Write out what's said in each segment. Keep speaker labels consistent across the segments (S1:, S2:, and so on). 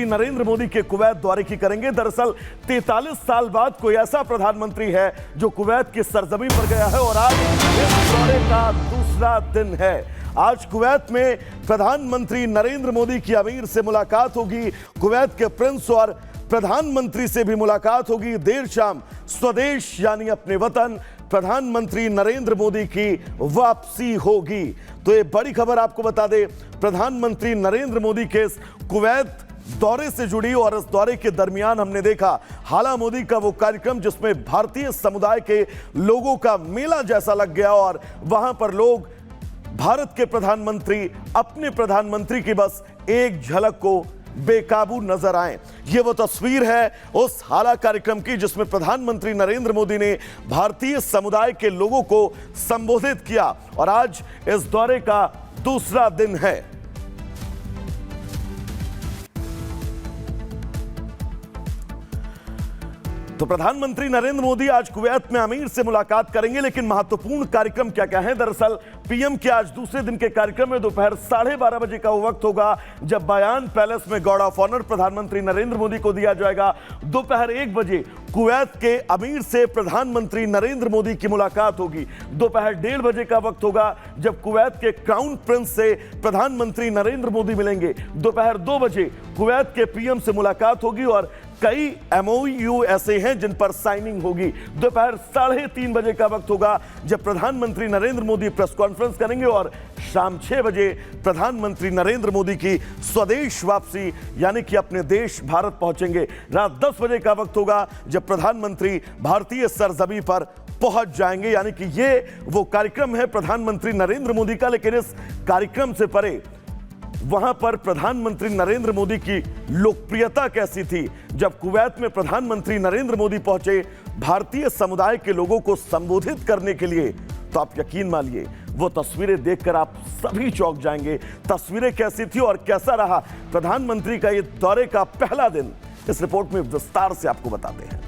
S1: नरेंद्र मोदी के कुवैत दौरे की करेंगे। दरअसल 43 साल बाद कोई ऐसा प्रधानमंत्री है जो कुवैत की सरजमीन पर गया है और आज इस दौरे का दूसरा दिन है। आज कुवैत में प्रधानमंत्री नरेंद्र मोदी की अमीर से मुलाकात होगी, कुवैत के प्रिंस और प्रधानमंत्री से भी मुलाकात होगी। देर शाम स्वदेश यानी अपने वतन प्रधानमंत्री नरेंद्र मोदी की वापसी होगी। तो ये बड़ी खबर आपको बता दें, प्रधानमंत्री नरेंद्र मोदी के इस कुवैत दौरे से जुड़ी और इस दौरे के दरमियान हमने देखा हाला मोदी का वो कार्यक्रम जिसमें भारतीय समुदाय के लोगों का मेला जैसा लग गया और वहां पर लोग भारत के प्रधानमंत्री अपने प्रधानमंत्री की बस एक झलक को बेकाबू नजर आए। ये वो तस्वीर है उस हाला कार्यक्रम की जिसमें प्रधानमंत्री नरेंद्र मोदी ने भारतीय समुदाय के लोगों को संबोधित किया और आज इस दौरे का दूसरा दिन है। तो प्रधानमंत्री नरेंद्र मोदी आज कुवैत में अमीर से मुलाकात करेंगे, लेकिन महत्वपूर्ण कार्यक्रम क्या क्या है। दरअसल पीएम के आज दूसरे दिन के कार्यक्रम में दोपहर 12:30 बजे का वो वक्त होगा जब बयान पैलेस में गार्ड ऑफ ऑनर प्रधानमंत्री नरेंद्र मोदी को दिया जाएगा। दोपहर 1 बजे कुवैत के अमीर से प्रधानमंत्री नरेंद्र मोदी की मुलाकात होगी। दोपहर 1:30 बजे का वक्त होगा जब कुवैत के क्राउन प्रिंस से प्रधानमंत्री नरेंद्र मोदी मिलेंगे। दोपहर 2 बजे कुवैत के पीएम से मुलाकात होगी और कई एमओयू ऐसे हैं जिन पर साइनिंग होगी। दोपहर 3:30 बजे का वक्त होगा जब प्रधानमंत्री नरेंद्र मोदी प्रेस कॉन्फ्रेंस करेंगे और शाम 6 बजे प्रधानमंत्री नरेंद्र मोदी की स्वदेश वापसी यानी कि अपने देश भारत पहुंचेंगे। रात 10 बजे का वक्त होगा जब प्रधानमंत्री भारतीय सरजमीं पर पहुंच जाएंगे। यानी कि ये वो कार्यक्रम है प्रधानमंत्री नरेंद्र मोदी का। लेकिन इस कार्यक्रम से परे वहां पर प्रधानमंत्री नरेंद्र मोदी की लोकप्रियता कैसी थी जब कुवैत में प्रधानमंत्री नरेंद्र मोदी पहुंचे भारतीय समुदाय के लोगों को संबोधित करने के लिए, तो आप यकीन मानिए वो तस्वीरें देखकर आप सभी चौंक जाएंगे। तस्वीरें कैसी थी और कैसा रहा प्रधानमंत्री का ये दौरे का पहला दिन, इस रिपोर्ट में विस्तार से आपको बताते हैं।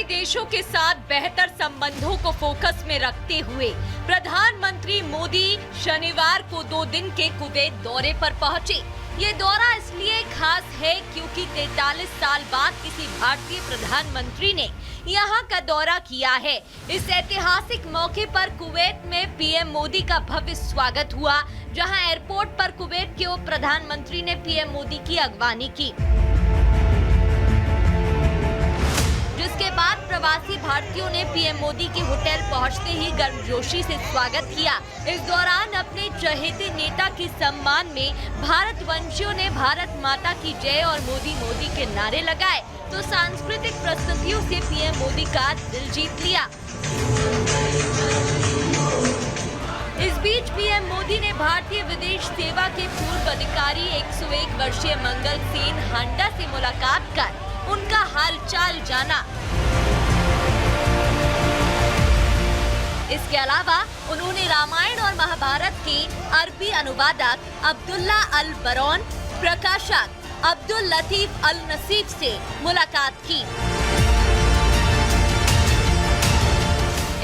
S2: देशों के साथ बेहतर संबंधों को फोकस में रखते हुए प्रधानमंत्री मोदी शनिवार को 2 दिन के कुवैत दौरे पर पहुंचे। ये दौरा इसलिए खास है क्योंकि 43 साल बाद किसी भारतीय प्रधानमंत्री ने यहाँ का दौरा किया है। इस ऐतिहासिक मौके पर कुवैत में पीएम मोदी का भव्य स्वागत हुआ, जहाँ एयरपोर्ट पर कुवैत के उप प्रधानमंत्री ने पीएम मोदी की अगवानी की, जिसके बाद प्रवासी भारतीयों ने पीएम मोदी के होटल पहुंचते ही गर्मजोशी से स्वागत किया। इस दौरान अपने चहेते नेता के सम्मान में भारतवंशियों ने भारत माता की जय और मोदी मोदी के नारे लगाए, तो सांस्कृतिक प्रस्तुतियों से पीएम मोदी का दिल जीत लिया। इस बीच पीएम मोदी ने भारतीय विदेश सेवा के पूर्व अधिकारी 101 वर्षीय मंगल सेन हांडा से मुलाकात कर उनका हालचाल जाना। इसके अलावा उन्होंने रामायण और महाभारत के अरबी अनुवादक अब्दुल्ला अल बरौन, प्रकाशक अब्दुल लतीफ अल नसीब से मुलाकात की।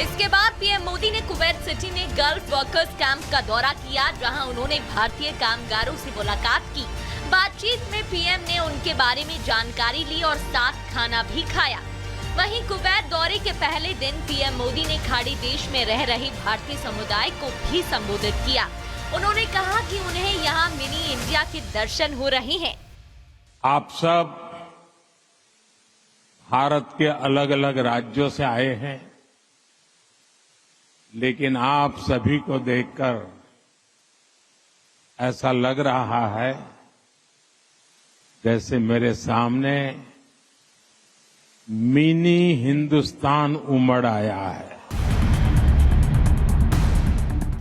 S2: इसके बाद पीएम मोदी ने कुवैत सिटी में गल्फ वर्कर्स कैंप का दौरा किया, जहां उन्होंने भारतीय कामगारों से मुलाकात की। बातचीत में पीएम ने उनके बारे में जानकारी ली और साथ खाना भी खाया। वहीं कुवैत दौरे के पहले दिन पीएम मोदी ने खाड़ी देश में रह रहे भारतीय समुदाय को भी संबोधित किया। उन्होंने कहा कि उन्हें यहाँ मिनी इंडिया के दर्शन हो रहे हैं।
S3: आप सब भारत के अलग अलग राज्यों से आए हैं, लेकिन आप सभी को देखकर ऐसा लग रहा है जैसे मेरे सामने मिनी हिंदुस्तान उमड़ आया है।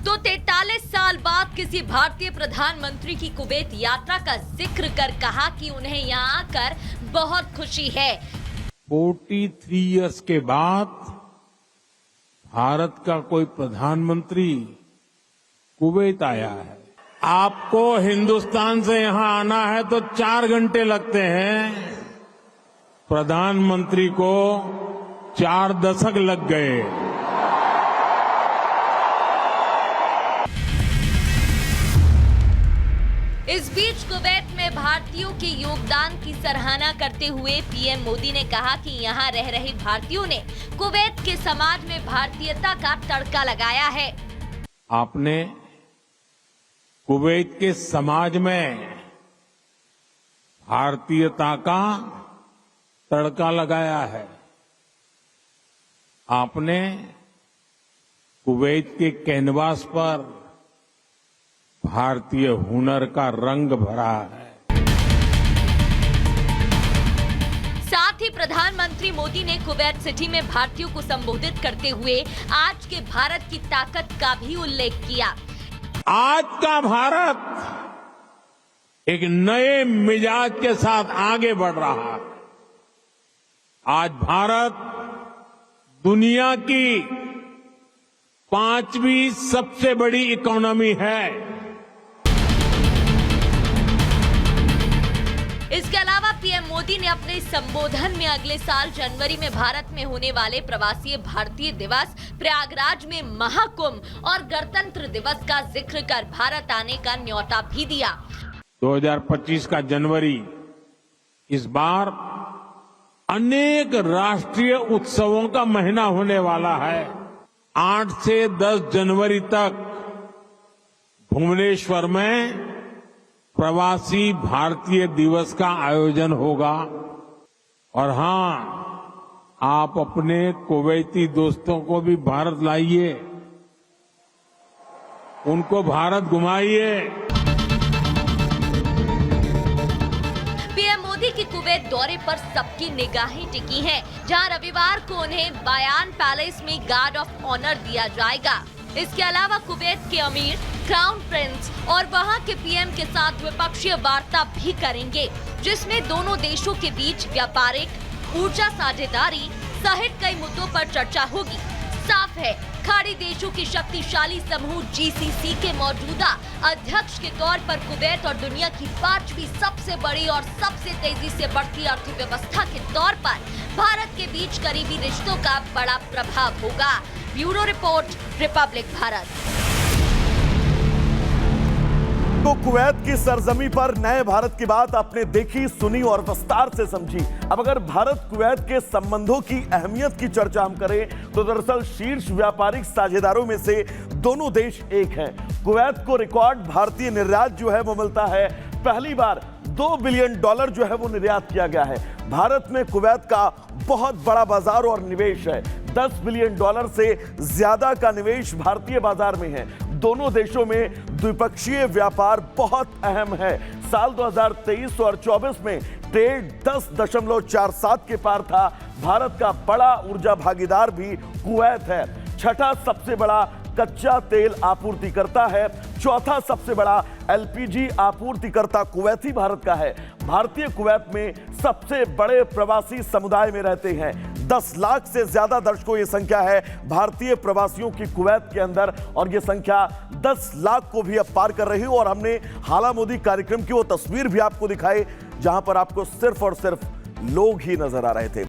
S2: तो 43 साल बाद किसी भारतीय प्रधानमंत्री की कुवैत यात्रा का जिक्र कर कहा कि उन्हें यहाँ आकर बहुत खुशी है।
S3: 43 इयर्स के बाद भारत का कोई प्रधानमंत्री कुवैत आया है। आपको हिंदुस्तान से यहां आना है तो 4 घंटे लगते हैं, प्रधानमंत्री को 4 दशक लग गए।
S2: इस बीच कुवैत में भारतीयों के योगदान की सराहना करते हुए पीएम मोदी ने कहा कि यहाँ रह रहे भारतीयों ने कुवैत के समाज में भारतीयता का तड़का लगाया है।
S3: आपने कुवैत के समाज में भारतीयता का तड़का लगाया है। आपने कुवैत के कैनवास पर भारतीय हुनर का रंग भरा है।
S2: साथ ही प्रधानमंत्री मोदी ने कुवैत सिटी में भारतीयों को संबोधित करते हुए आज के भारत की ताकत का भी उल्लेख किया।
S3: आज का भारत एक नए मिजाज के साथ आगे बढ़ रहा है। आज भारत दुनिया की 5वीं सबसे बड़ी इकोनॉमी है।
S2: इसके अलावा पीएम मोदी ने अपने संबोधन में अगले साल जनवरी में भारत में होने वाले प्रवासी भारतीय दिवस, प्रयागराज में महाकुंभ और गणतंत्र दिवस का जिक्र कर भारत आने का न्योता भी दिया।
S3: 2025 का जनवरी इस बार अनेक राष्ट्रीय उत्सवों का महीना होने वाला है। 8 से 10 जनवरी तक भुवनेश्वर में प्रवासी भारतीय दिवस का आयोजन होगा। और हां, आप अपने कुवैती दोस्तों को भी भारत लाइए, उनको भारत घुमाइए।
S2: पीएम मोदी के कुवैत दौरे पर सबकी निगाहें टिकी हैं, जहां रविवार को उन्हें बयान पैलेस में गार्ड ऑफ ऑनर दिया जाएगा। इसके अलावा कुवैत के अमीर, क्राउन प्रिंस और वहां के पीएम के साथ द्विपक्षीय वार्ता भी करेंगे, जिसमें दोनों देशों के बीच व्यापारिक, ऊर्जा साझेदारी सहित कई मुद्दों पर चर्चा होगी। साफ है, खाड़ी देशों के शक्तिशाली समूह जीसीसी के मौजूदा अध्यक्ष के तौर पर कुवैत और दुनिया की 5वीं सबसे बड़ी और सबसे तेजी से बढ़ती अर्थव्यवस्था के तौर पर भारत के बीच करीबी रिश्तों का बड़ा प्रभाव होगा। Bureau report, Republic Bharat.
S1: तो कुवैत की सरजमी पर नए भारत की बात आपने देखी, सुनी और विस्तार से समझी। अब अगर भारत कुवैत के संबंधों की अहमियत की चर्चा हम करें तो दरअसल शीर्ष व्यापारिक साझेदारों में से दोनों देश एक हैं। कुवैत को रिकॉर्ड भारतीय निर्यात जो है वो मिलता है। पहली बार $2 बिलियन जो है वो निर्यात किया गया है। भारत में कुवैत का बहुत बड़ा बाजार और निवेश है। $10 बिलियन से ज्यादा का निवेश भारतीय बाजार में है। दोनों देशों में द्विपक्षीय व्यापार बहुत अहम है। साल 2023 और 24 में ट्रेड 10.47 के पार था। भारत का बड़ा ऊर्जा भागीदार भी कुवैत है। छठा सबसे बड़ा कच्चा तेल आपूर्तिकर्ता है। चौथा सबसे बड़ा एलपीजी आपूर्तिकर्ता कुवैत ही भारत का है। भारतीय कुवैत में सबसे बड़े प्रवासी समुदाय में रहते हैं। 10 लाख से ज्यादा दर्शकों ये संख्या है भारतीय प्रवासियों की कुवैत के अंदर, और ये संख्या 10 लाख को भी अब पार कर रही है। और हमने हाला मोदी कार्यक्रम की वो तस्वीर भी आपको दिखाई जहां पर आपको सिर्फ और सिर्फ लोग ही नजर आ रहे थे।